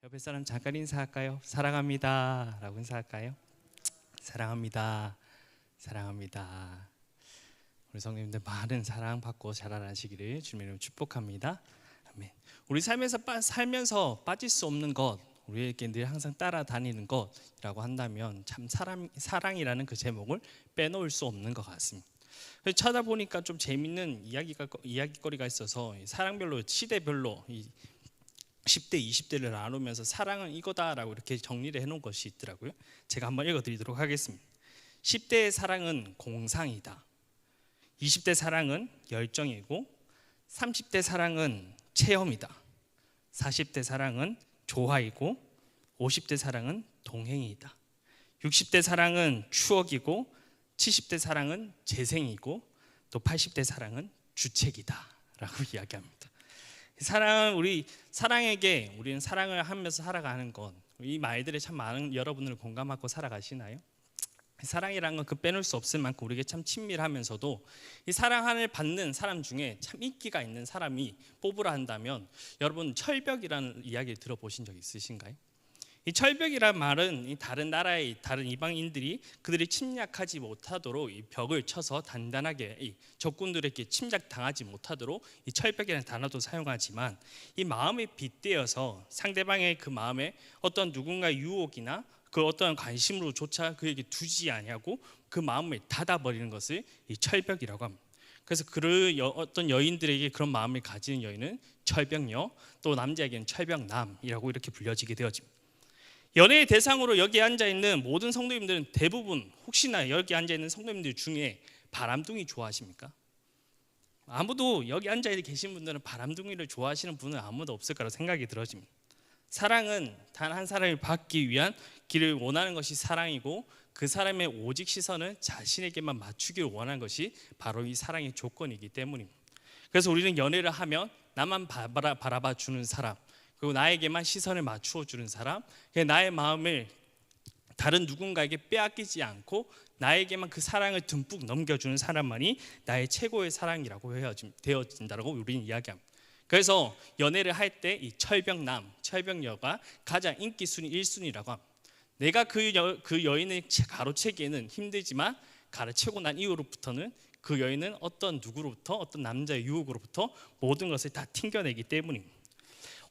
옆에 사람 잠깐 인사할까요? 사랑합니다 라고 인사할까요? 사랑합니다. 사랑합니다. 우리 성도님들 많은 사랑 받고 자라나시기를 주님으로 축복합니다. 아멘. 우리 살면서 빠질 수 없는 것, 우리에게 늘 항상 따라다니는 것이라고 한다면 참 사랑이라는 그 제목을 빼놓을 수 없는 것 같습니다. 찾아보니까 좀 재밌는 이야기거리가 있어서 사랑별로, 시대별로 10대, 20대를 나누면서 사랑은 이거다라고 이렇게 정리를 해놓은 것이 있더라고요. 제가 한번 읽어드리도록 하겠습니다. 10대의 사랑은 공상이다. 20대 사랑은 열정이고, 30대 사랑은 체험이다. 40대 사랑은 조화이고, 50대 사랑은 동행이다. 60대 사랑은 추억이고, 70대 사랑은 재생이고, 또 80대 사랑은 주책이다 라고 이야기합니다. 우리는 사랑을 하면서 살아가는 것, 이 말들에 참 많은 여러분들 공감하고 살아가시나요? 사랑이라는 건 그 빼놓을 수 없을 만큼 우리에게 참 친밀하면서도, 이 사랑을 받는 사람 중에 참 인기가 있는 사람이 뽑으라 한다면, 여러분 철벽이라는 이야기 들어보신 적 있으신가요? 이 철벽이란 말은 이 다른 나라의 다른 이방인들이 그들이 침략하지 못하도록 이 벽을 쳐서 단단하게 이 적군들에게 침략당하지 못하도록 이 철벽이라는 단어도 사용하지만, 이 마음에 빗대어서 상대방의 그 마음에 어떤 누군가의 유혹이나 그 어떤 관심으로조차 그에게 두지 아니하고 그 마음을 닫아버리는 것을 이 철벽이라고 합니다. 그래서 어떤 여인들에게 그런 마음을 가지는 여인은 철벽녀, 또 남자에게는 철벽남이라고 이렇게 불려지게 되어집니다. 연애의 대상으로 여기 앉아있는 모든 성도님들은 대부분, 혹시나 여기 앉아있는 성도님들 중에 바람둥이 좋아하십니까? 아무도, 여기 앉아계신 분들은 바람둥이를 좋아하시는 분은 아무도 없을 거라 생각이 들어집니다. 사랑은 단 한 사람을 받기 위한 길을 원하는 것이 사랑이고, 그 사람의 오직 시선은 자신에게만 맞추기를 원하는 것이 바로 이 사랑의 조건이기 때문입니다. 그래서 우리는 연애를 하면 나만 바라봐 주는 사람, 그리고 나에게만 시선을 맞추어 주는 사람, 나의 마음을 다른 누군가에게 빼앗기지 않고 나에게만 그 사랑을 듬뿍 넘겨주는 사람만이 나의 최고의 사랑이라고 되어진다고 우리는 이야기합니다. 그래서 연애를 할 때 이 철벽남, 철벽녀가 가장 인기 순위 1순위라고 합니다. 내가 그 여인을 가로채기에는 힘들지만 가로채고 난 이후로부터는 그 여인은 어떤 남자의 유혹으로부터 모든 것을 다 튕겨내기 때문입니다.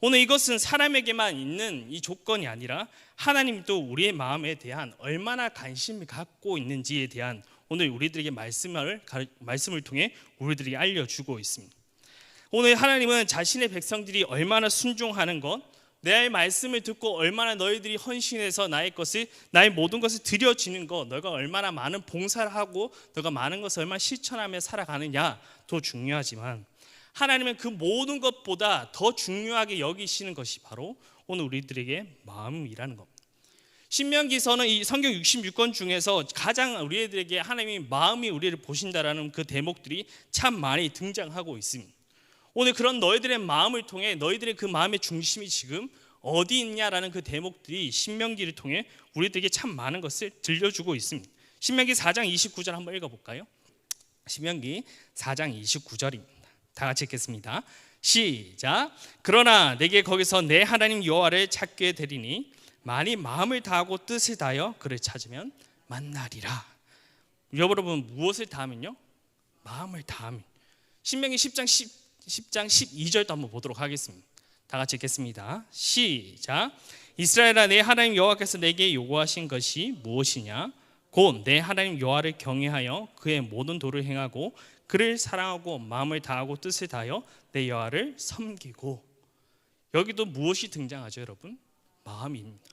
오늘 이것은 사람에게만 있는 이 조건이 아니라 하나님도 우리의 마음에 대한 얼마나 관심을 갖고 있는지에 대한 오늘 우리들에게 말씀을 통해 우리들에게 알려주고 있습니다. 오늘 하나님은 자신의 백성들이 얼마나 순종하는 것, 내 말씀을 듣고 얼마나 너희들이 헌신해서 나의 모든 것을 드려지는 것, 너가 얼마나 많은 봉사를 하고 너가 많은 것을 얼마나 실천하며 살아가느냐 더 중요하지만, 하나님은 그 모든 것보다 더 중요하게 여기시는 것이 바로 오늘 우리들에게 마음이라는 겁니다. 신명기서는 이 성경 66권 중에서 가장 우리들에게 하나님이 마음이 우리를 보신다라는 그 대목들이 참 많이 등장하고 있습니다. 오늘 그런 너희들의 마음을 통해 너희들의 그 마음의 중심이 지금 어디 있냐라는 그 대목들이 신명기를 통해 우리들에게 참 많은 것을 들려주고 있습니다. 신명기 4장 29절 한번 읽어볼까요? 신명기 4장 29절입니다. 다 같이 읽겠습니다. 시작. 그러나 내게 거기서 내 하나님 여호와를 찾게 되리니 만일 마음을 다하고 뜻을 다하여 그를 찾으면 만나리라. 여러분, 무엇을 다하면요? 마음을 다하면. 신명기 10장 12절도 한번 보도록 하겠습니다. 다 같이 읽겠습니다. 시작. 이스라엘아, 내 하나님 여호와께서 내게 요구하신 것이 무엇이냐? 곧 내 하나님 여호와를 경외하여 그의 모든 도를 행하고 그를 사랑하고 마음을 다하고 뜻을 다하여 내 여호와를 섬기고. 여기도 무엇이 등장하죠, 여러분? 마음입니다.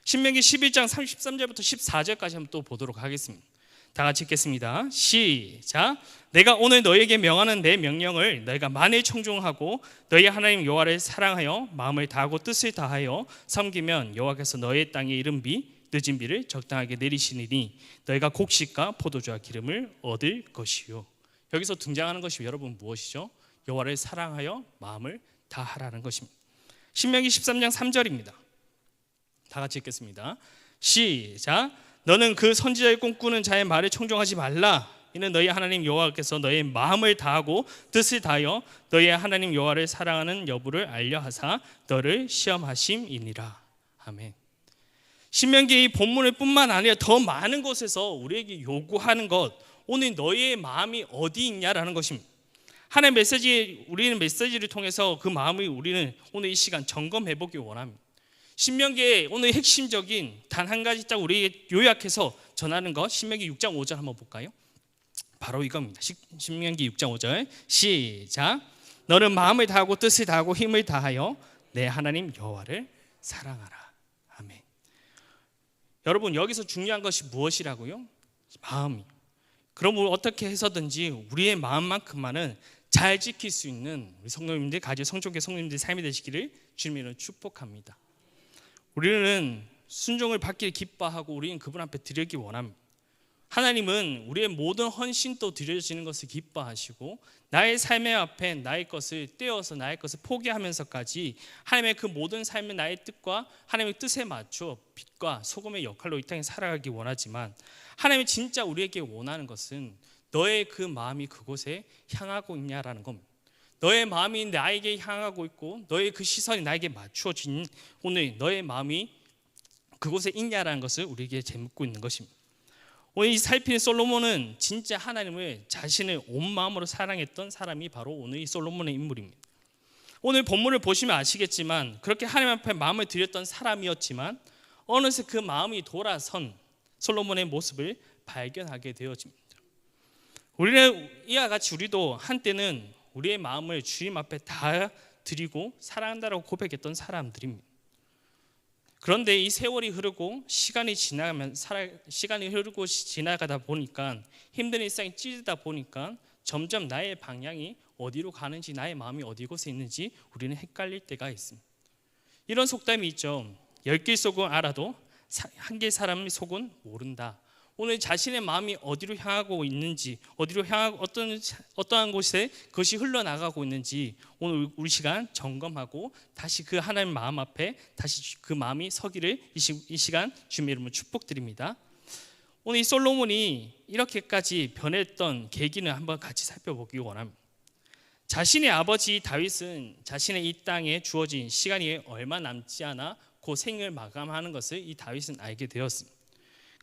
신명기 11장 33절부터 14절까지 한번 또 보도록 하겠습니다. 다 같이 읽겠습니다. 시작. 내가 오늘 너희에게 명하는 내 명령을 너희가 만일 청종하고 너희 하나님 여호와를 사랑하여 마음을 다하고 뜻을 다하여 섬기면 여호와께서 너희의 땅에 이른 비 늦은 비를 적당하게 내리시리니 너희가 곡식과 포도주와 기름을 얻을 것이요. 여기서 등장하는 것이 여러분 무엇이죠? 여호와를 사랑하여 마음을 다하라는 것입니다. 신명기 13장 3절입니다. 다 같이 읽겠습니다. 시작. 너는 그 선지자의 꿈꾸는 자의 말을 청종하지 말라. 이는 너희 하나님 여호와께서 너의 마음을 다하고 뜻을 다하여 너희의 하나님 여호와를 사랑하는 여부를 알려 하사 너를 시험하심이니라. 아멘. 신명기 이 본문을 뿐만 아니라 더 많은 곳에서 우리에게 요구하는 것, 오늘 너희의 마음이 어디 있냐라는 것입니다. 하나님의 메시지, 우리는 메시지를 통해서 그 마음을 우리는 오늘 이 시간 점검해 보기 원합니다. 신명기의 오늘 핵심적인 단 한 가지 딱 우리에게 요약해서 전하는 것, 신명기 6장 5절 한번 볼까요? 바로 이겁니다. 신명기 6장 5절 시작. 너는 마음을 다하고 뜻을 다하고 힘을 다하여 내 하나님 여호와를 사랑하라. 아멘. 여러분, 여기서 중요한 것이 무엇이라고요? 마음이. 그럼 어떻게 해서든지 우리의 마음만큼만은 잘 지킬 수 있는 우리 성도님들, 가지 성족의 성도님들 삶이 되시기를 주님으로 축복합니다. 우리는 순종을 받기를 기뻐하고 우리는 그분 앞에 드리기 원합니다. 하나님은 우리의 모든 헌신도 드려지는 것을 기뻐하시고 나의 삶의 앞에 나의 것을 떼어서 나의 것을 포기하면서까지 하나님의 그 모든 삶의 나의 뜻과 하나님의 뜻에 맞춰 빛과 소금의 역할로 이 땅에 살아가기 원하지만, 하나님이 진짜 우리에게 원하는 것은 너의 그 마음이 그곳에 향하고 있냐라는 겁니다. 너의 마음이 나에게 향하고 있고 너의 그 시선이 나에게 맞추어진 오늘 너의 마음이 그곳에 있냐라는 것을 우리에게 묻고 있는 것입니다. 오늘 이 살피는 솔로몬은 진짜 하나님을 자신의 온 마음으로 사랑했던 사람이 바로 오늘 이 솔로몬의 인물입니다. 오늘 본문을 보시면 아시겠지만 그렇게 하나님 앞에 마음을 드렸던 사람이었지만 어느새 그 마음이 돌아선 솔로몬의 모습을 발견하게 되어집니다. 우리는 이와 같이 우리도 한때는 우리의 마음을 주님 앞에 다 드리고 사랑한다라고 고백했던 사람들입니다. 그런데 이 세월이 흐르고 시간이 지나가다 보니까 힘든 일상이 찌르다 보니까 점점 나의 방향이 어디로 가는지, 나의 마음이 어디 곳에 있는지 우리는 헷갈릴 때가 있습니다. 이런 속담이 있죠. 10길 속은 알아도 한 길 사람의 속은 모른다. 오늘 자신의 마음이 어디로 향하고 있는지, 어디로 향하고 어떠한 곳에 그것이 흘러나가고 있는지 오늘 우리 시간 점검하고 다시 그 하나님 마음 앞에 다시 그 마음이 서기를 이 시간 주님의 이름으로 축복드립니다. 오늘 이 솔로몬이 이렇게까지 변했던 계기는 한번 같이 살펴보기 원합니다. 자신의 아버지 다윗은 자신의 이 땅에 주어진 시간이 얼마 남지 않아 그 생을 마감하는 것을 이 다윗은 알게 되었습니다.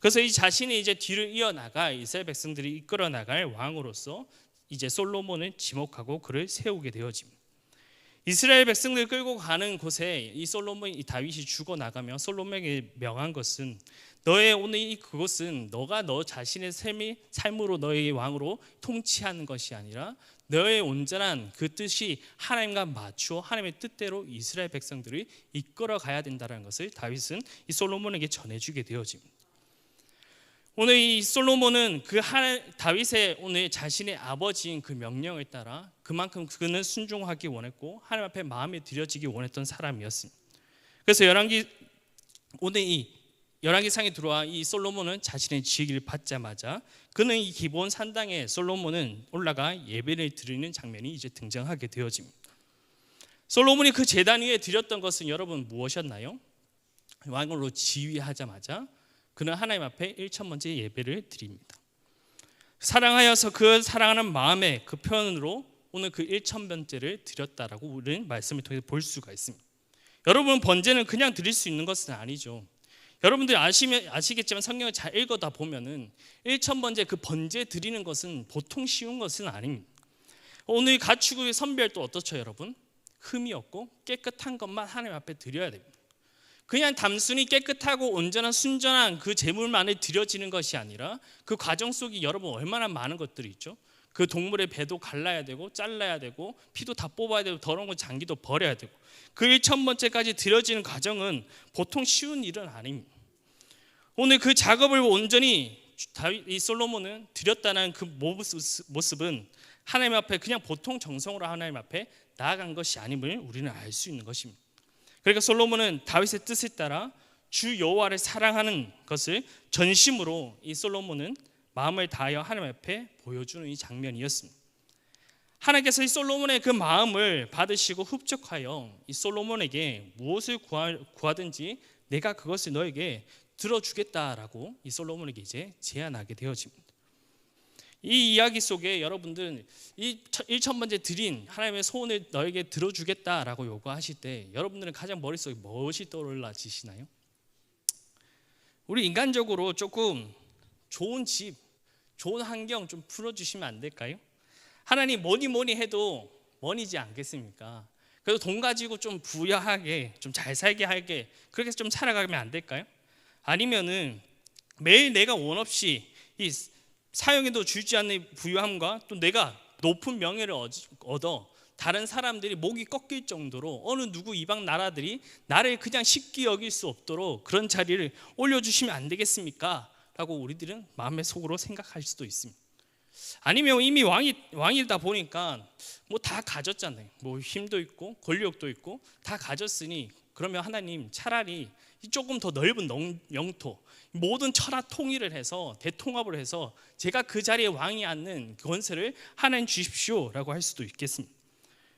그래서 이 자신이 이제 뒤를 이어나갈 이스라엘 백성들이 이끌어 나갈 왕으로서 이제 솔로몬을 지목하고 그를 세우게 되어집니다. 이스라엘 백성들 끌고 가는 곳에 이 솔로몬, 이 다윗이 죽어 나가며 솔로몬에게 명한 것은 너의 오늘 이 그곳은 너가 너 자신의 삶으로 너의 왕으로 통치하는 것이 아니라 너의 온전한 그 뜻이 하나님과 맞추어 하나님의 뜻대로 이스라엘 백성들을 이끌어 가야 된다는 것을 다윗은 이 솔로몬에게 전해주게 되어집니다. 오늘 이 솔로몬은 다윗의 오늘 자신의 아버지인 그 명령을 따라 그만큼 그는 순종하기 원했고 하나님 앞에 마음이 드려지기 원했던 사람이었습니다. 그래서 오늘 이 열왕기상에 들어와 이 솔로몬은 자신의 지위를 받자마자 그는 이 기본 산당에 솔로몬은 올라가 예배를 드리는 장면이 이제 등장하게 되어집니다. 솔로몬이 그 제단 위에 드렸던 것은 여러분 무엇이었나요? 왕으로 지위하자마자 그는 하나님 앞에 1,000번째 예배를 드립니다. 사랑하여서 그 사랑하는 마음의 그 표현으로 오늘 그 1,000번째를 드렸다라고 우리는 말씀을 통해서 볼 수가 있습니다. 여러분, 번제는 그냥 드릴 수 있는 것은 아니죠. 여러분들 아시겠지만 성경을 잘 읽어다 보면은 1,000번째 그 번제 드리는 것은 보통 쉬운 것은 아닙니다. 오늘 가축의 선별도 어떻죠, 여러분? 흠이 없고 깨끗한 것만 하나님 앞에 드려야 됩니다. 그냥 단순히 깨끗하고 온전한 순전한 그 제물만을 드려지는 것이 아니라 그 과정 속에 여러분 얼마나 많은 것들이 있죠. 그 동물의 배도 갈라야 되고 잘라야 되고 피도 다 뽑아야 되고 더러운 건 장기도 버려야 되고 그 1,000번째까지 드려지는 과정은 보통 쉬운 일은 아닙니다. 오늘 그 작업을 온전히 이 솔로몬은 드렸다는 그 모습은 하나님 앞에 그냥 보통 정성으로 하나님 앞에 나아간 것이 아님을 우리는 알 수 있는 것입니다. 그러니까 솔로몬은 다윗의 뜻에 따라 주 여호와를 사랑하는 것을 전심으로 이 솔로몬은 마음을 다하여 하나님 앞에 보여주는 이 장면이었습니다. 하나님께서 이 솔로몬의 그 마음을 받으시고 흡족하여 이 솔로몬에게 무엇을 구하든지 내가 그것을 너에게 들어주겠다라고 이 솔로몬에게 이제 제안하게 되어집니다. 이 이야기 속에 여러분들은 이 1,000번째 드린 하나님의 소원을 너에게 들어주겠다라고 요구하실 때 여러분들은 가장 머릿속에 무엇이 떠올라지시나요? 우리 인간적으로 조금 좋은 집, 좋은 환경 좀 풀어주시면 안 될까요? 하나님 뭐니 해도 뭐니지 않겠습니까? 그래서 돈 가지고 좀 부유하게, 좀 잘 살게 하게 그렇게 좀 살아가면 안 될까요? 아니면은 매일 내가 원 없이 이 사형에도 주지 않는 부유함과 또 내가 높은 명예를 얻어 다른 사람들이 목이 꺾일 정도로 어느 누구 이방 나라들이 나를 그냥 쉽게 여길 수 없도록 그런 자리를 올려주시면 안 되겠습니까? 라고 우리들은 마음의 속으로 생각할 수도 있습니다. 아니면 이미 왕이다 보니까 뭐 다 가졌잖아요. 뭐 힘도 있고 권력도 있고 다 가졌으니 그러면 하나님 차라리 조금 더 넓은 영토 모든 천하 통일을 해서 대통합을 해서 제가 그 자리에 왕이 앉는 권세를 하나님 주십시오 라고 할 수도 있겠습니다.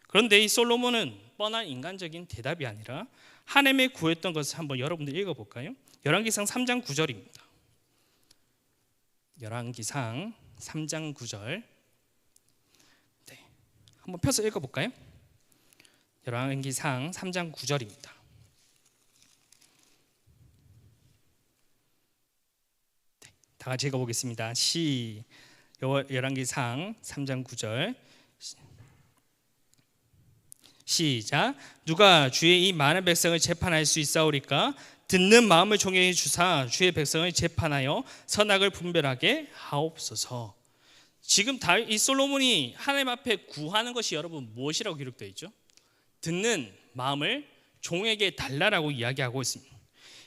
그런데 이 솔로몬은 뻔한 인간적인 대답이 아니라 하나님의 구했던 것을 한번 여러분들 읽어볼까요? 열왕기상 3장 9절입니다. 열왕기상 3장 9절 네, 한번 펴서 읽어볼까요? 열왕기상 3장 9절입니다. 다 같이 읽어보겠습니다. 열왕기상 3장 9절 시작. 누가 주의 이 많은 백성을 재판할 수 있사오리까? 듣는 마음을 종에게 주사 주의 백성을 재판하여 선악을 분별하게 하옵소서. 지금 이 솔로몬이 하나님 앞에 구하는 것이 여러분 무엇이라고 기록되어 있죠? 듣는 마음을 종에게 달라라고 이야기하고 있습니다.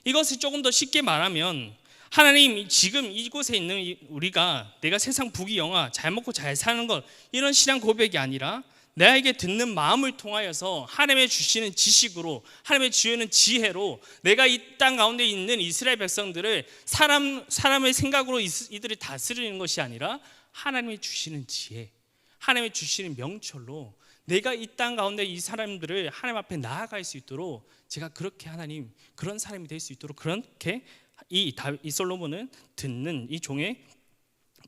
이것을 조금 더 쉽게 말하면 하나님 지금 이곳에 있는 우리가 내가 세상 부귀영화 잘 먹고 잘 사는 것 이런 신앙 고백이 아니라 나에게 듣는 마음을 통하여서 하나님의 주시는 지식으로 하나님의 주시는 지혜로 내가 이 땅 가운데 있는 이스라엘 백성들을 사람의 생각으로 이들을 다스리는 것이 아니라 하나님의 주시는 지혜 하나님의 주시는 명철로 내가 이 땅 가운데 이 사람들을 하나님 앞에 나아갈 수 있도록 제가 그렇게 하나님 그런 사람이 될 수 있도록 그렇게 이 솔로몬은 듣는 이 종의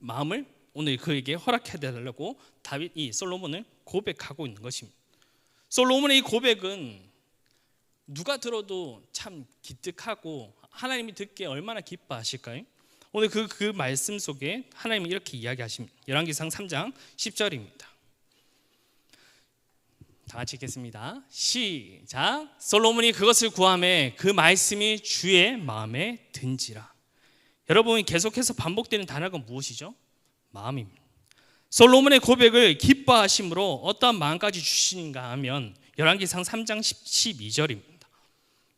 마음을 오늘 그에게 허락해 달라고 이 솔로몬은 고백하고 있는 것입니다. 솔로몬의 이 고백은 누가 들어도 참 기특하고 하나님이 듣기에 얼마나 기뻐하실까요? 오늘 그 말씀 속에 하나님이 이렇게 이야기하십니다. 열왕기상 3장 10절입니다. 다 같이 읽겠습니다. 시작. 솔로몬이 그것을 구하매 그 말씀이 주의 마음에 든지라. 여러분이 계속해서 반복되는 단어가 무엇이죠? 마음입니다. 솔로몬의 고백을 기뻐하심으로 어떠한 마음까지 주시는가 하면 열왕기상 3장 12절입니다.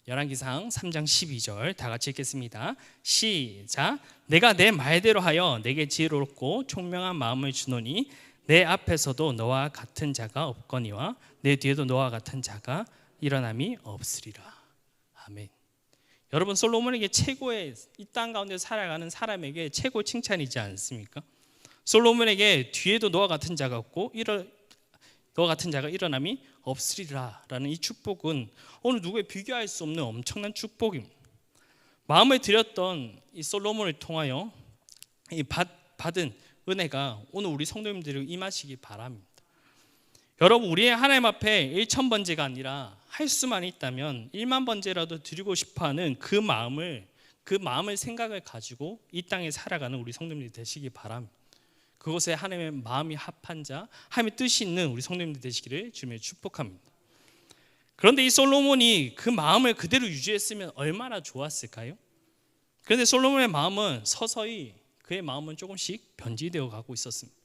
열왕기상 3장 12절 다 같이 읽겠습니다. 시작. 내가 내 말대로 하여 내게 지혜롭고 총명한 마음을 주노니 내 앞에서도 너와 같은 자가 없거니와 내 뒤에도 너와 같은 자가 일어남이 없으리라. 아멘. 여러분 솔로몬에게 최고의 이 땅 가운데 살아가는 사람에게 최고의 칭찬이지 않습니까? 솔로몬에게 뒤에도 너와 같은 자가 없고 너와 같은 자가 일어남이 없으리라 라는 이 축복은 어느 누구에 비교할 수 없는 엄청난 축복입니다. 마음을 들였던 이 솔로몬을 통하여 이 받은 은혜가 오늘 우리 성도님들이 임하시기 바랍니다. 여러분 우리의 하나님 앞에 1,000번제가 아니라 할 수만 있다면 1만 번제라도 드리고 싶어하는 그 마음을 생각을 가지고 이 땅에 살아가는 우리 성도님들이 되시기 바랍니다. 그곳에 하나님의 마음이 합한 자, 하나님의 뜻이 있는 우리 성도님들 되시기를 주님의 축복합니다. 그런데 이 솔로몬이 그 마음을 그대로 유지했으면 얼마나 좋았을까요? 그런데 솔로몬의 마음은 서서히 그의 마음은 조금씩 변질되어 가고 있었습니다.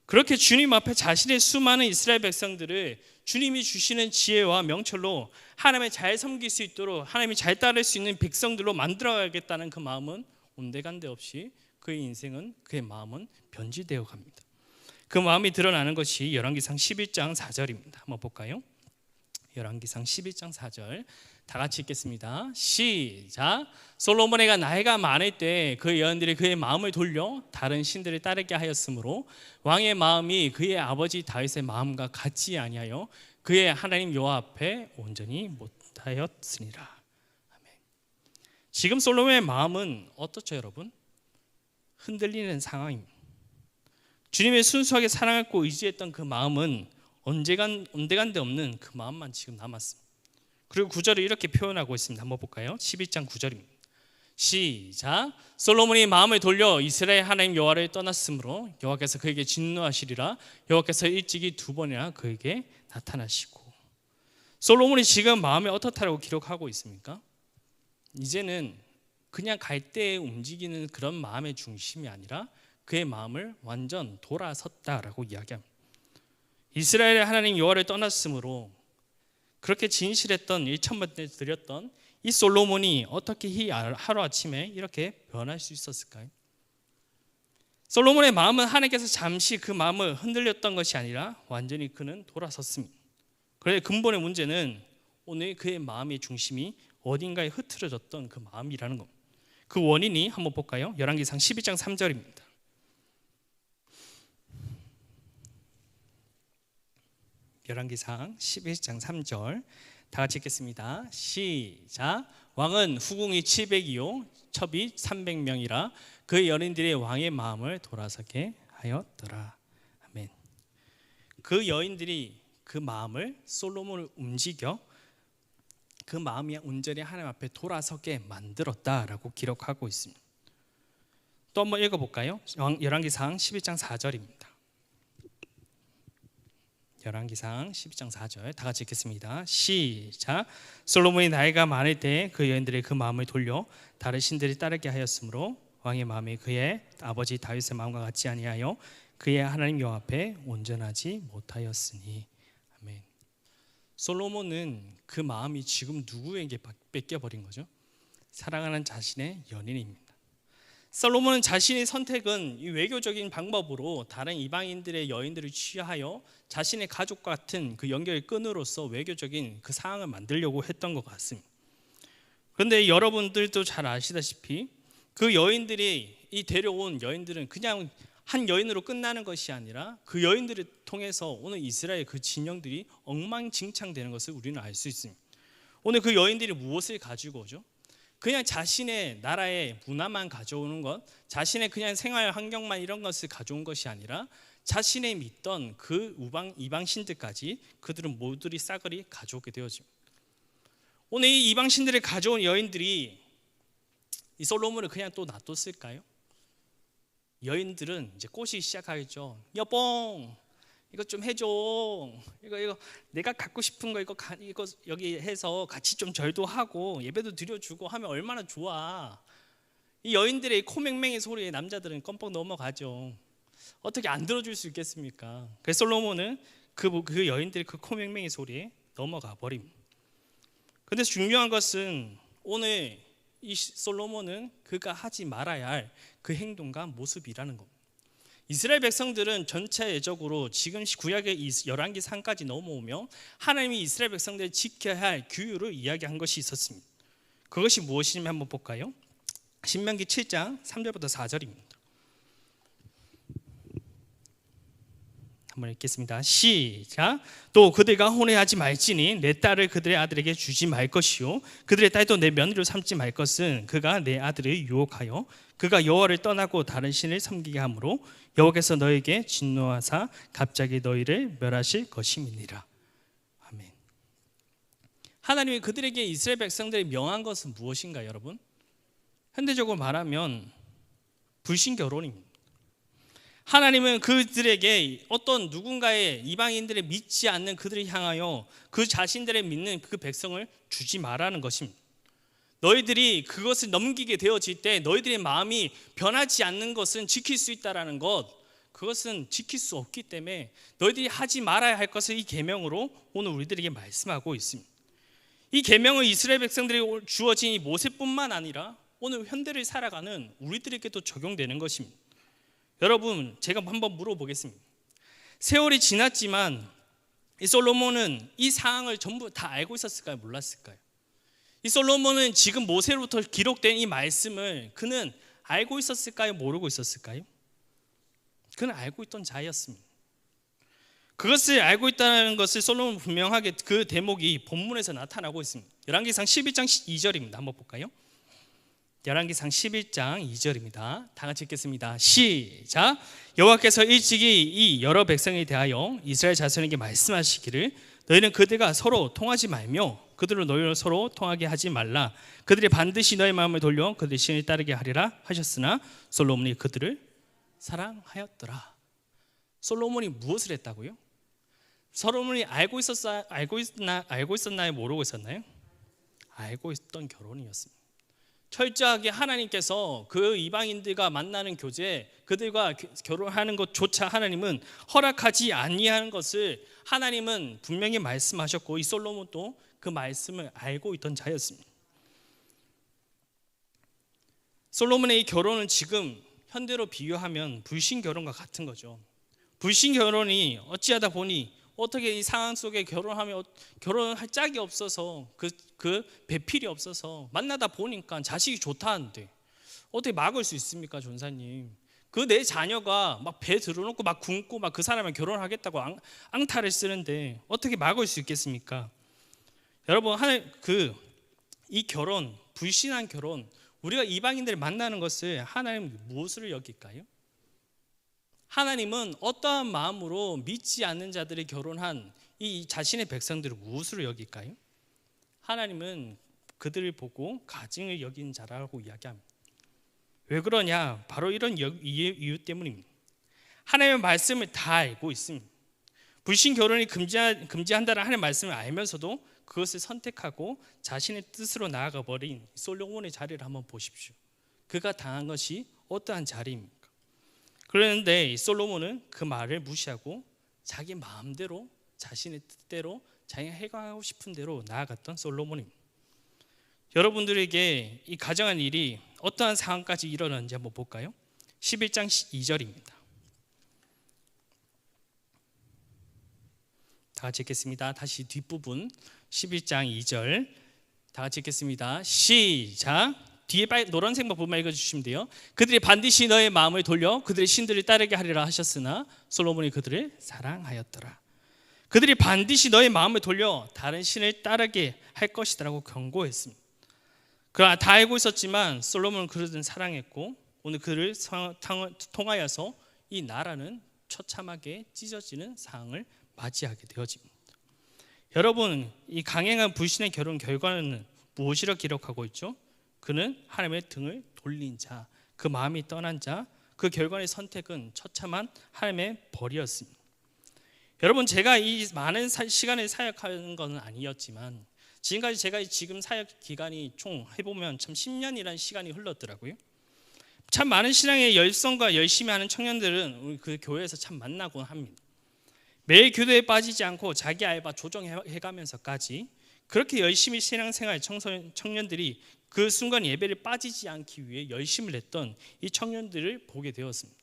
그렇게 주님 앞에 자신의 수많은 이스라엘 백성들을 주님이 주시는 지혜와 명철로 하나님을 잘 섬길 수 있도록 하나님이 잘 따를 수 있는 백성들로 만들어야겠다는 그 마음은 온데간데 없이 그의 인생은 그의 마음은 변질되어 갑니다. 그 마음이 드러나는 것이 열왕기상 11장 4절입니다. 한번 볼까요? 열왕기상 11장 4절 다 같이 읽겠습니다. 시작. 솔로몬이가 나이가 많을 때 그 여인들이 그의 마음을 돌려 다른 신들을 따르게 하였으므로 왕의 마음이 그의 아버지 다윗의 마음과 같지 아니하여 그의 하나님 여호와 앞에 온전히 못하였으니라. 아멘. 지금 솔로몬의 마음은 어떻죠, 여러분? 흔들리는 상황입니다. 주님의 순수하게 사랑했고 의지했던 그 마음은 온데간데 없는 그 마음만 지금 남았습니다. 그리고 9절을 이렇게 표현하고 있습니다. 한번 볼까요? 11장 9절입니다. 시작. 솔로몬이 마음을 돌려 이스라엘 하나님 여호와를 떠났으므로 여호와께서 그에게 진노하시리라. 여호와께서 일찍이 2번이나 그에게 나타나시고. 솔로몬이 지금 마음이 어떻다라고 기록하고 있습니까? 이제는 그냥 갈대에 움직이는 그런 마음의 중심이 아니라 그의 마음을 완전 돌아섰다라고 이야기합니다. 이스라엘의 하나님 여호와를 떠났으므로 그렇게 진실했던 1,000번 드렸던 이 솔로몬이 어떻게 이 하루아침에 이렇게 변할 수 있었을까요? 솔로몬의 마음은 하나님께서 잠시 그 마음을 흔들렸던 것이 아니라 완전히 그는 돌아섰습니다. 그런데 근본의 문제는 오늘 그의 마음의 중심이 어딘가에 흐트러졌던 그 마음이라는 겁니다. 그 원인이 한번 볼까요? 열왕기상 12장 3절입니다. 열왕기상 11장 3절 다 같이 읽겠습니다. 시작. 왕은 후궁이 700이요 첩이 300명이라 그 여인들의 왕의 마음을 돌아서게 하였더라. 아멘. 그 여인들이 그 마음을 솔로몬을 움직여 그 마음이 온전히 하나님 앞에 돌아서게 만들었다라고 기록하고 있습니다. 또 한번 읽어볼까요? 열왕기상 11장 4절입니다. 열왕기상 12장 4절 다 같이 읽겠습니다. 시작. 솔로몬이 나이가 많을 때 그 여인들의 그 마음을 돌려 다른 신들이 따르게 하였으므로 왕의 마음이 그의 아버지 다윗의 마음과 같지 아니하여 그의 하나님 여호와 앞에 온전하지 못하였으니. 아멘. 솔로몬은 그 마음이 지금 누구에게 뺏겨버린 거죠? 사랑하는 자신의 연인입니다. 솔로몬은 자신의 선택은 이 외교적인 방법으로 다른 이방인들의 여인들을 취하여 자신의 가족 같은 그 연결을 끈으로써 외교적인 그 상황을 만들려고 했던 것 같습니다. 그런데 여러분들도 잘 아시다시피 그 여인들이 이 데려온 여인들은 그냥 한 여인으로 끝나는 것이 아니라 그 여인들을 통해서 오늘 이스라엘 그 진영들이 엉망진창되는 것을 우리는 알 수 있습니다. 오늘 그 여인들이 무엇을 가지고 오죠? 그냥 자신의 나라의 문화만 가져오는 것, 자신의 그냥 생활 환경만 이런 것을 가져온 것이 아니라 자신의 믿던 그 이방 신들까지 그들은 모두리 싸그리 가져오게 되어집니다. 오늘 이 이방 신들을 가져온 여인들이 이 솔로몬을 그냥 또 놔뒀을까요? 여인들은 이제 꼬시기 시작하겠죠. 여봉, 이거 좀 해줘. 이거 내가 갖고 싶은 거 이거 여기 해서 같이 좀 절도 하고 예배도 드려주고 하면 얼마나 좋아. 이 여인들의 코맹맹이 소리에 남자들은 껌뻑 넘어가죠. 어떻게 안 들어줄 수 있겠습니까? 그래서 솔로몬은 그 여인들의 그 코맹맹이 소리에 넘어가 버립니다. 그런데 중요한 것은 오늘 이 솔로몬은 그가 하지 말아야 할 그 행동과 모습이라는 겁니다. 이스라엘 백성들은 전체적으로 지금 구약의 열왕기상까지 넘어오며 하나님이 이스라엘 백성들을 지켜야 할 규율을 이야기한 것이 있었습니다. 그것이 무엇이냐면 한번 볼까요? 신명기 7장 3절부터 4절입니다. 한번 읽겠습니다. 시작. 또 그들과 혼외하지 말지니 내 딸을 그들의 아들에게 주지 말 것이요 그들의 딸도 내 며느리로 삼지 말 것은 그가 내 아들을 유혹하여 그가 여호와를 떠나고 다른 신을 섬기게 하므로 여호와께서 너에게 진노하사 갑자기 너희를 멸하실 것임이니라. 아멘. 하나님이 그들에게 이스라엘 백성들이 명한 것은 무엇인가 여러분? 현대적으로 말하면 불신 결혼입니다. 하나님은 그들에게 어떤 누군가의 이방인들을 믿지 않는 그들을 향하여 그 자신들의 믿는 그 백성을 주지 말라는 것입니다. 너희들이 그것을 넘기게 되어질 때 너희들의 마음이 변하지 않는 것은 지킬 수 있다라는 것, 그것은 지킬 수 없기 때문에 너희들이 하지 말아야 할 것을 이 계명으로 오늘 우리들에게 말씀하고 있습니다. 이 계명은 이스라엘 백성들이 주어진 이 모세뿐만 아니라 오늘 현대를 살아가는 우리들에게도 적용되는 것입니다. 여러분, 제가 한번 물어보겠습니다. 세월이 지났지만 이 솔로몬은 이 상황을 전부 다 알고 있었을까요? 몰랐을까요? 이 솔로몬은 지금 모세로부터 기록된 이 말씀을 그는 알고 있었을까요? 모르고 있었을까요? 그는 알고 있던 자였습니다. 그것을 알고 있다는 것을 솔로몬은 분명하게 그 대목이 본문에서 나타나고 있습니다. 열왕기상 11장 2절입니다. 한번 볼까요? 열왕기상 11장 2절입니다. 다 같이 읽겠습니다. 시작. 여호와께서 일찍이 이 여러 백성에 대하여 이스라엘 자손에게 말씀하시기를 너희는 그들과 서로 통하지 말며 그들로 너희를 서로 통하게 하지 말라. 그들이 반드시 너의 마음을 돌려 그들의 신을 따르게 하리라 하셨으나 솔로몬이 그들을 사랑하였더라. 솔로몬이 무엇을 했다고요? 솔로몬이 알고 있었나요? 모르고 있었나요? 알고 있던 결혼이었습니다. 철저하게 하나님께서 그 이방인들과 만나는 교제, 그들과 결혼하는 것조차 하나님은 허락하지 아니하는 것을 하나님은 분명히 말씀하셨고, 이 솔로몬도 그 말씀을 알고 있던 자였습니다. 솔로몬의 이 결혼은 지금 현대로 비유하면 불신 결혼과 같은 거죠. 불신 결혼이 어찌하다 보니 어떻게 이 상황 속에 결혼할 짝이 없어서 그 배필이 없어서 만나다 보니까 자식이 좋다는데 어떻게 막을 수 있습니까, 전사님? 그 내 자녀가 막 배 들어놓고 막 굶고 막 그 사람을 결혼하겠다고 앙탈을 쓰는데 어떻게 막을 수 있겠습니까? 여러분, 이 결혼, 불신한 결혼, 우리가 이방인들을 만나는 것을 하나님 무엇으로 여길까요? 하나님은 어떠한 마음으로 믿지 않는 자들이 결혼한 이 자신의 백성들을 무엇으로 여길까요? 하나님은 그들을 보고 가증을 여긴 자라고 이야기합니다. 왜 그러냐? 바로 이런 이유 때문입니다. 하나님의 말씀을 다 알고 있습니다. 불신 결혼이 금지한다는 하나님의 말씀을 알면서도 그것을 선택하고 자신의 뜻으로 나아가 버린 솔로몬의 자리를 한번 보십시오. 그가 당한 것이 어떠한 자리입니까? 그런데 솔로몬은 그 말을 무시하고 자기 마음대로, 자신의 뜻대로, 자기가 해가고 싶은 대로 나아갔던 솔로몬입니다. 여러분들에게 이 가정한 일이 어떠한 상황까지 일어났는지 한번 볼까요? 11장 2절입니다. 다 같이 읽겠습니다. 다시 뒷부분 11장 2절 다 같이 읽겠습니다. 시작. 뒤에 노란색 부분만 읽어주시면 돼요. 그들이 반드시 너의 마음을 돌려 그들의 신들을 따르게 하리라 하셨으나 솔로몬이 그들을 사랑하였더라. 그들이 반드시 너의 마음을 돌려 다른 신을 따르게 할 것이라고 경고했습니다. 그러나 다 알고 있었지만 솔로몬은 그들을 사랑했고 오늘 그를 통하여서 이 나라는 처참하게 찢어지는 상황을 맞이하게 되어집니다. 여러분, 이 강행한 불신의 결혼 결과는 무엇이라 기록하고 있죠? 그는 하나님의 등을 돌린 자, 그 마음이 떠난 자, 그 결과의 선택은 처참한 하나님의 벌이었습니다. 여러분, 제가 이 많은 시간을 사역하는 것은 아니었지만 지금까지 제가 지금 사역 기간이 총 해보면 참 10년이라는 시간이 흘렀더라고요. 참 많은 신앙의 열성과 열심히 하는 청년들은 우리 그 교회에서 참 만나곤 합니다. 매일 교도에 빠지지 않고 자기 알바 조정해가면서까지 그렇게 열심히 신앙생활 청년들이 그 순간 예배를 빠지지 않기 위해 열심을 냈던 이 청년들을 보게 되었습니다.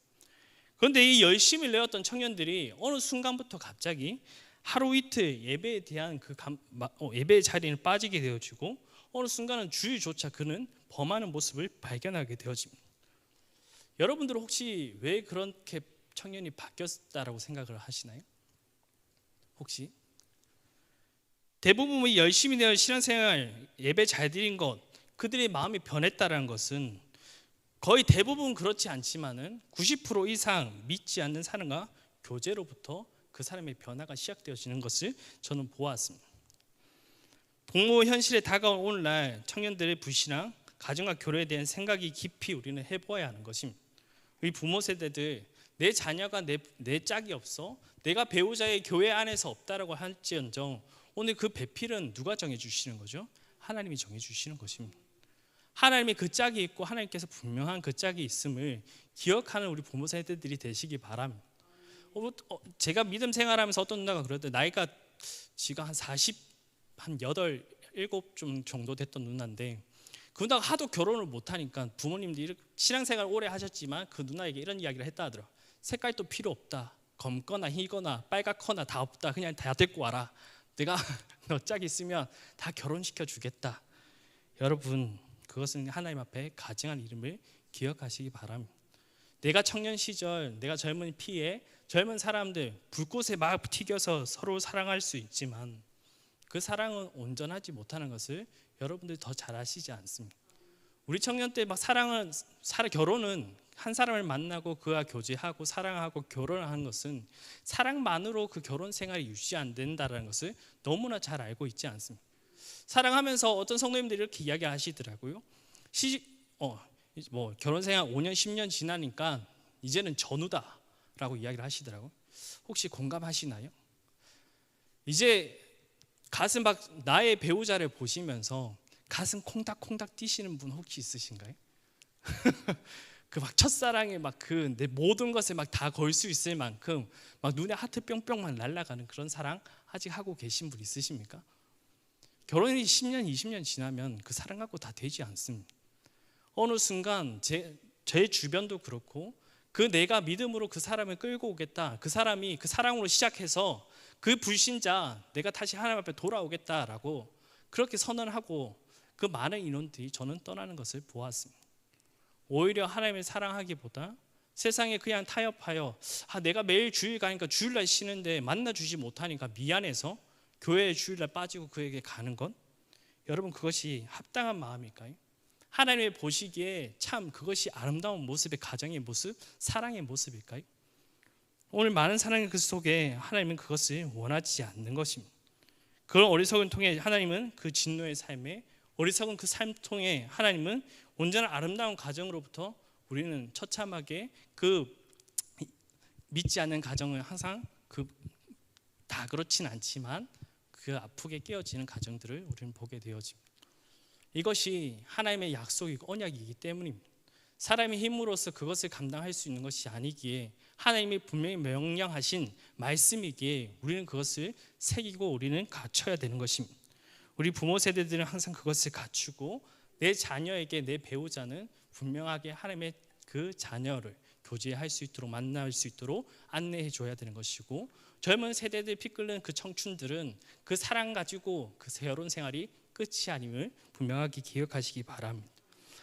그런데 이 열심을 내었던 청년들이 어느 순간부터 갑자기 하루 이틀 예배에 대한 예배의 자리는 빠지게 되어지고 어느 순간은 주일조차 그는 범하는 모습을 발견하게 되어집니다. 여러분들은 혹시 왜 그렇게 청년이 바뀌었다라고 생각을 하시나요? 혹시 대부분이 열심히 내어 신앙생활 예배 잘 드린 것, 그들의 마음이 변했다라는 것은 거의 대부분 그렇지 않지만은 90% 이상 믿지 않는 사람과 교제로부터 그 사람의 변화가 시작되어지는 것을 저는 보았습니다. 복무 현실에 다가온 오늘날 청년들의 불신앙, 가정과 교회에 대한 생각이 깊이 우리는 해보아야 하는 것입니다. 우리 부모 세대들, 내 자녀가 내 짝이 없어, 내가 배우자의 교회 안에서 없다라고 할지언정 오늘 그 배필은 누가 정해주시는 거죠? 하나님이 정해주시는 것입니다. 하나님이 그 짝이 있고 하나님께서 분명한 그 짝이 있음을 기억하는 우리 부모 세대들이 되시기 바랍니다. 제가 믿음 생활하면서 어떤 누나가 그러더라고요. 나이가 지금 한 8, 7 정도 됐던 누나인데 그 누나가 하도 결혼을 못하니까 부모님들이 신앙생활 오래 하셨지만 그 누나에게 이런 이야기를 했다 하더라고요. 색깔도 필요 없다. 검거나 희거나 빨갛거나 다 없다. 그냥 다 데리고 와라. 내가 너 짝 있으면 다 결혼시켜 주겠다. 여러분, 그것은 하나님 앞에 가증한 이름을 기억하시기 바랍니다. 내가 청년 시절, 내가 젊은 피에 젊은 사람들 불꽃에 막 튀겨서 서로 사랑할 수 있지만 그 사랑은 온전하지 못하는 것을 여러분들 더 잘 아시지 않습니까? 우리 청년 때 막 결혼은 한 사람을 만나고 그와 교제하고 사랑하고 결혼을 하는 것은 사랑만으로 그 결혼 생활이 유지 안 된다는 것을 너무나 잘 알고 있지 않습니까? 사랑하면서 어떤 성도님들이 이렇게 이야기하시더라고요. 결혼 생활 5년 10년 지나니까 이제는 전우다라고 이야기를 하시더라고요. 혹시 공감하시나요? 이제 가슴 막 나의 배우자를 보시면서 가슴 콩닥콩닥 뛰시는 분 혹시 있으신가요? 그 막 첫사랑에 막 그 내 모든 것에 막 다 걸 수 있을 만큼 막 눈에 하트 뿅뿅만 날아가는 그런 사랑 아직 하고 계신 분 있으십니까? 결혼이 10년 20년 지나면 그 사랑 갖고 다 되지 않습니다. 어느 순간 제 주변도 그렇고 그 내가 믿음으로 그 사람을 끌고 오겠다, 그 사람이 그 사랑으로 시작해서 그 불신자 내가 다시 하나님 앞에 돌아오겠다라고 그렇게 선언하고 그 많은 인원들이 저는 떠나는 것을 보았습니다. 오히려 하나님을 사랑하기보다 세상에 그냥 타협하여 내가 매일 주일 가니까 주일날 쉬는데 만나주지 못하니까 미안해서 교회에 주일날 빠지고 그에게 가는 것, 여러분 그것이 합당한 마음일까요? 하나님이 보시기에 참 그것이 아름다운 모습의 가정의 모습, 사랑의 모습일까요? 오늘 많은 사랑의 그 속에 하나님은 그것을 원하지 않는 것입니다. 그런 어리석은 통해 하나님은 그 진노의 삶에 어리석은 그 삶 통해 하나님은 온전한 아름다운 가정으로부터 우리는 처참하게 그 믿지 않는 가정을 항상 다 그렇진 않지만 그 아프게 깨어지는 가정들을 우리는 보게 되어집니다. 이것이 하나님의 약속이고 언약이기 때문입니다. 사람의 힘으로써 그것을 감당할 수 있는 것이 아니기에 하나님이 분명히 명령하신 말씀이기에 우리는 그것을 새기고 우리는 갖춰야 되는 것입니다. 우리 부모 세대들은 항상 그것을 갖추고 내 자녀에게 내 배우자는 분명하게 하나님의 그 자녀를 교제할 수 있도록 만날 수 있도록 안내해 줘야 되는 것이고, 젊은 세대들 피 끓는 그 청춘들은 그 사랑 가지고 그 결혼 생활이 끝이 아님을 분명하게 기억하시기 바랍니다.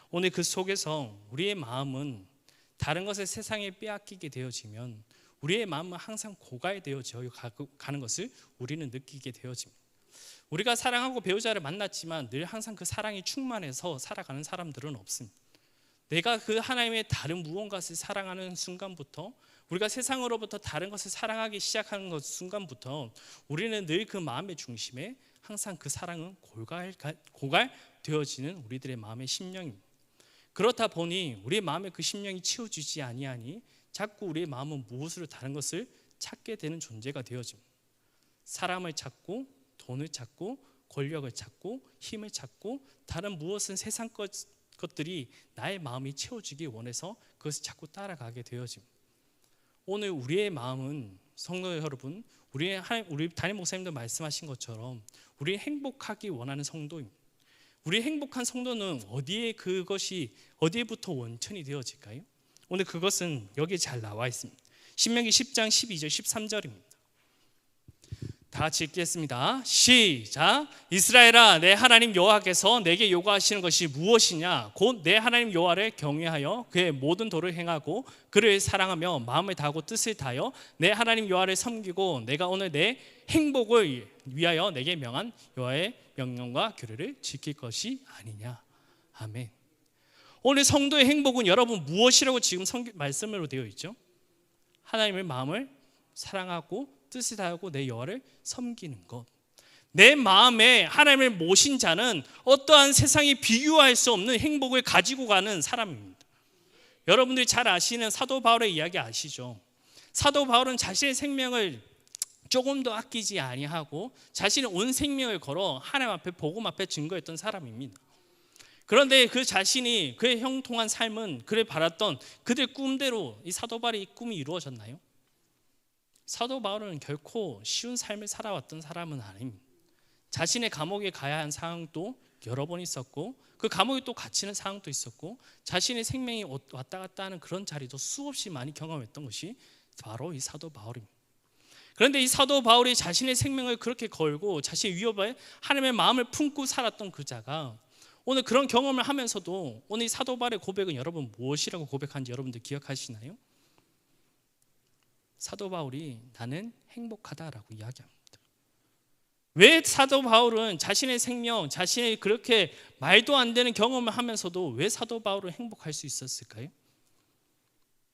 오늘 그 속에서 우리의 마음은 다른 것을 세상에 빼앗기게 되어지면 우리의 마음은 항상 고갈되어져 가는 것을 우리는 느끼게 되어집니다. 우리가 사랑하고 배우자를 만났지만 늘 항상 그 사랑이 충만해서 살아가는 사람들은 없습니다. 내가 그 하나님의 다른 무언가를 사랑하는 순간부터, 우리가 세상으로부터 다른 것을 사랑하기 시작하는 것 순간부터 우리는 늘 그 마음의 중심에 항상 그 사랑은 고갈되어지는 우리들의 마음의 심령입니다. 그렇다 보니 우리의 마음의 그 심령이 치워지지 아니하니 자꾸 우리의 마음은 무엇으로 다른 것을 찾게 되는 존재가 되어집니다. 사람을 찾고 돈을 찾고 권력을 찾고 힘을 찾고 다른 무엇은 세상 것들이 나의 마음이 채워지기 원해서 그것을 자꾸 따라가게 되어집니다. 오늘 우리의 마음은 성도 여러분, 우리 담임 목사님도 말씀하신 것처럼 우리 행복하기 원하는 성도입니다. 우리 행복한 성도는 어디에부터 원천이 되어질까요? 오늘 그것은 여기에 잘 나와 있습니다. 신명기 10장 12절 13절입니다. 다 같이 읽겠습니다. 시작. 이스라엘아, 내 하나님 여호와께서 내게 요구하시는 것이 무엇이냐? 곧 내 하나님 여호와를 경외하여 그의 모든 도를 행하고 그를 사랑하며 마음을 다하고 뜻을 다하여 내 하나님 여호와를 섬기고 내가 오늘 내 행복을 위하여 내게 명한 여호와의 명령과 규례를 지킬 것이 아니냐. 아멘. 오늘 성도의 행복은 여러분 무엇이라고 지금 말씀으로 되어 있죠? 하나님의 마음을 사랑하고 뜻을 다하고 내 여호와를 섬기는 것. 내 마음에 하나님을 모신 자는 어떠한 세상이 비교할 수 없는 행복을 가지고 가는 사람입니다. 여러분들이 잘 아시는 사도 바울의 이야기 아시죠? 사도 바울은 자신의 생명을 조금도 아끼지 아니하고 자신의 온 생명을 걸어 하나님 앞에 복음 앞에 증거했던 사람입니다. 그런데 그 자신이 그의 형통한 삶은 그를 바랐던 그들 꿈대로 이 사도 바울의 꿈이 이루어졌나요? 사도 바울은 결코 쉬운 삶을 살아왔던 사람은 아닙니다. 자신의 감옥에 가야 한 상황도 여러 번 있었고 그 감옥에 또 갇히는 상황도 있었고 자신의 생명이 왔다 갔다 하는 그런 자리도 수없이 많이 경험했던 것이 바로 이 사도 바울입니다. 그런데 이 사도 바울이 자신의 생명을 그렇게 걸고 자신의 위협에 하나님의 마음을 품고 살았던 그 자가 오늘 그런 경험을 하면서도 오늘 이 사도 바울의 고백은 여러분 무엇이라고 고백한지 여러분들 기억하시나요? 사도 바울이 나는 행복하다라고 이야기합니다. 왜 사도 바울은 자신의 생명, 자신의 그렇게 말도 안 되는 경험을 하면서도 왜 사도 바울은 행복할 수 있었을까요?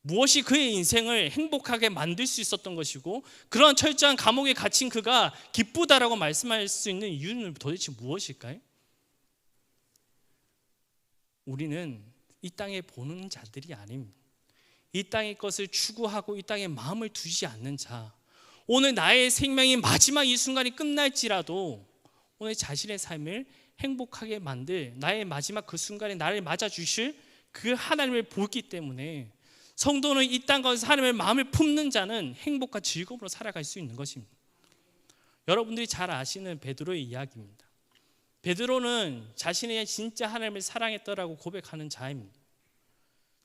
무엇이 그의 인생을 행복하게 만들 수 있었던 것이고, 그런 철저한 감옥에 갇힌 그가 기쁘다라고 말씀할 수 있는 이유는 도대체 무엇일까요? 우리는 이 땅에 보는 자들이 아닙니다. 이 땅의 것을 추구하고 이 땅에 마음을 두지 않는 자, 오늘 나의 생명이 마지막 이 순간이 끝날지라도 오늘 자신의 삶을 행복하게 만들, 나의 마지막 그 순간에 나를 맞아주실 그 하나님을 보기 때문에 성도는 이 땅 가운데서 하나님의 마음을 품는 자는 행복과 즐거움으로 살아갈 수 있는 것입니다. 여러분들이 잘 아시는 베드로의 이야기입니다. 베드로는 자신의 진짜 하나님을 사랑했더라고 고백하는 자입니다.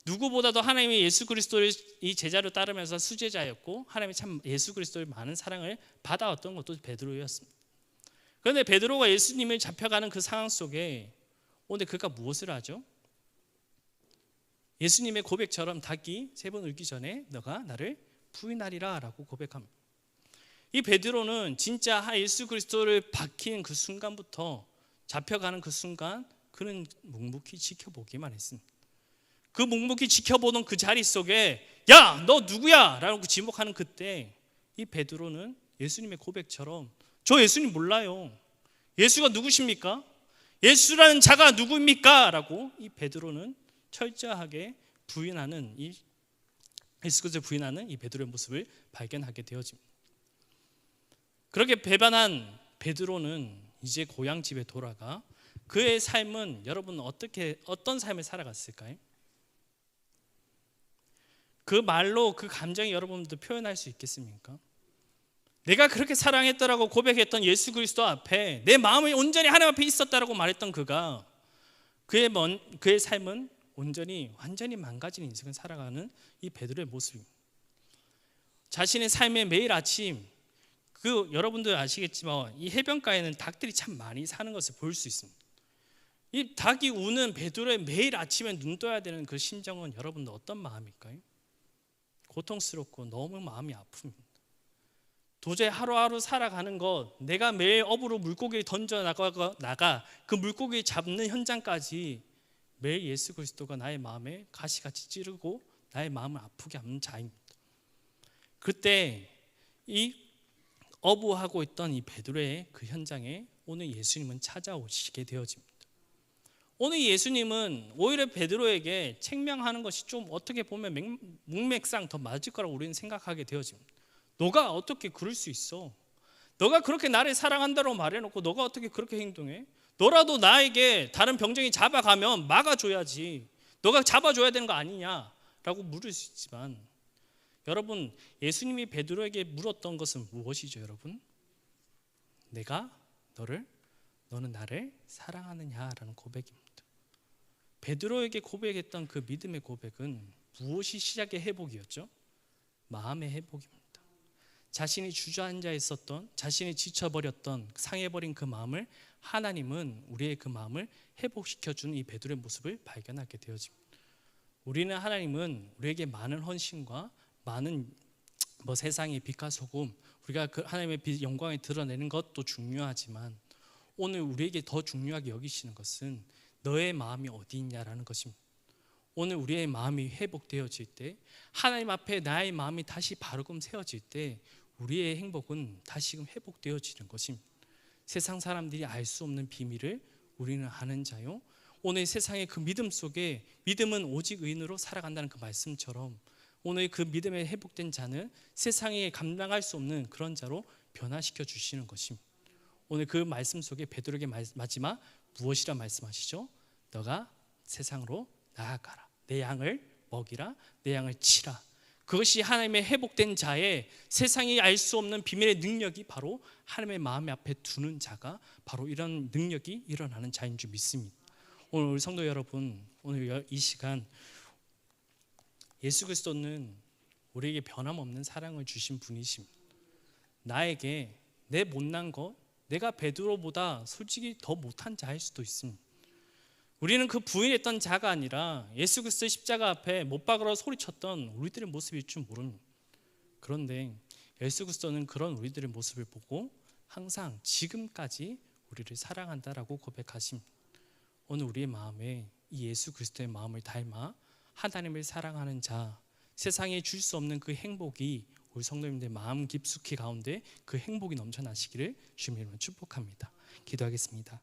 누구보다도 하나님의 예수 그리스도를 이 제자로 따르면서 수제자였고, 하나님의 참 예수 그리스도의 많은 사랑을 받아왔던 것도 베드로였습니다. 그런데 베드로가 예수님을 잡혀가는 그 상황 속에 오늘 그가 무엇을 하죠? 예수님의 고백처럼 닭이 3번 울기 전에 너가 나를 부인하리라 라고 고백합니다. 이 베드로는 진짜 예수 그리스도를 박힌 그 순간부터 잡혀가는 그 순간 그는 묵묵히 지켜보기만 했습니다. 그 묵묵히 지켜보던 그 자리 속에 야, 너 누구야? 라고 지목하는 그때 이 베드로는 예수님의 고백처럼 저 예수님 몰라요. 예수가 누구십니까? 예수라는 자가 누구입니까? 라고 이 베드로는 철저하게 부인하는 이 예수 그리스도를 부인하는 이 베드로의 모습을 발견하게 되어집니다. 그렇게 배반한 베드로는 이제 고향 집에 돌아가 그의 삶은 여러분 어떤 삶을 살아갔을까요? 그 말로 그 감정이 여러분도 표현할 수 있겠습니까? 내가 그렇게 사랑했더라고 고백했던 예수 그리스도 앞에 내 마음이 온전히 하나님 앞에 있었다라고 말했던 그가 그의 삶은 완전히 망가진 인생을 살아가는 이 베드로의 모습입니다. 자신의 삶에 매일 아침 여러분들 아시겠지만 이 해변가에는 닭들이 참 많이 사는 것을 볼 수 있습니다. 이 닭이 우는 베드로의 매일 아침에 눈 떠야 되는 그 심정은 여러분들 어떤 마음일까요? 고통스럽고 너무 마음이 아픕니다. 도저히 하루하루 살아가는 것, 내가 매일 업으로 물고기를 던져 나가 그 물고기 잡는 현장까지 매일 예수 그리스도가 나의 마음에 가시같이 찌르고 나의 마음을 아프게 하는 자입니다. 그때 이 어부하고 있던 이 베드로의 그 현장에 오늘 예수님은 찾아오시게 되어집니다. 오늘 예수님은 오히려 베드로에게 책명하는 것이 좀 어떻게 보면 문맥상 더 맞을 거라고 우리는 생각하게 되어집니다. 너가 어떻게 그럴 수 있어? 너가 그렇게 나를 사랑한다고 말해놓고 너가 어떻게 그렇게 행동해? 너라도 나에게 다른 병정이 잡아가면 막아줘야지. 너가 잡아줘야 되는 거 아니냐라고 물을 수 있지만, 여러분 예수님이 베드로에게 물었던 것은 무엇이죠? 여러분, 너는 나를 사랑하느냐라는 고백입니다. 베드로에게 고백했던 그 믿음의 고백은 무엇이 시작의 회복이었죠? 마음의 회복입니다. 자신이 주저앉아 있었던, 자신이 지쳐버렸던, 상해버린 그 마음을 하나님은 우리의 그 마음을 회복시켜주는 이 베드로의 모습을 발견하게 되어집니다. 하나님은 우리에게 많은 헌신과 많은 세상의 빛과 소금, 우리가 그 하나님의 영광을 드러내는 것도 중요하지만 오늘 우리에게 더 중요하게 여기시는 것은 너의 마음이 어디 있냐라는 것입니다. 오늘 우리의 마음이 회복되어질 때, 하나님 앞에 나의 마음이 다시 바르금 세워질 때 우리의 행복은 다시금 회복되어지는 것입니다. 세상 사람들이 알 수 없는 비밀을 우리는 아는 자요, 오늘 세상의 그 믿음 속에 믿음은 오직 의인으로 살아간다는 그 말씀처럼 오늘 그 믿음에 회복된 자는 세상에 감당할 수 없는 그런 자로 변화시켜 주시는 것입니다. 오늘 그 말씀 속에 베드로에게 마지막 무엇이라 말씀하시죠? 너가 세상으로 나아가라, 내 양을 먹이라, 내 양을 치라. 그것이 하나님의 회복된 자의 세상이 알 수 없는 비밀의 능력이 바로 하나님의 마음 앞에 두는 자가 바로 이런 능력이 일어나는 자인 줄 믿습니다. 오늘 우리 성도 여러분, 오늘 이 시간 예수 그리스도는 우리에게 변함없는 사랑을 주신 분이십니다. 나에게 내 못난 것, 내가 베드로보다 솔직히 더 못한 자일 수도 있습니다. 우리는 그 부인했던 자가 아니라 예수 그리스도의 십자가 앞에 못 박으러 소리쳤던 우리들의 모습일 줄 모릅니다. 그런데 예수 그리스도는 그런 우리들의 모습을 보고 항상 지금까지 우리를 사랑한다라고 고백하신 오늘 우리의 마음에 이 예수 그리스도의 마음을 닮아 하나님을 사랑하는 자, 세상에 줄 수 없는 그 행복이 우리 성도님들 마음 깊숙이 가운데 그 행복이 넘쳐나시기를 주님으로 축복합니다. 기도하겠습니다.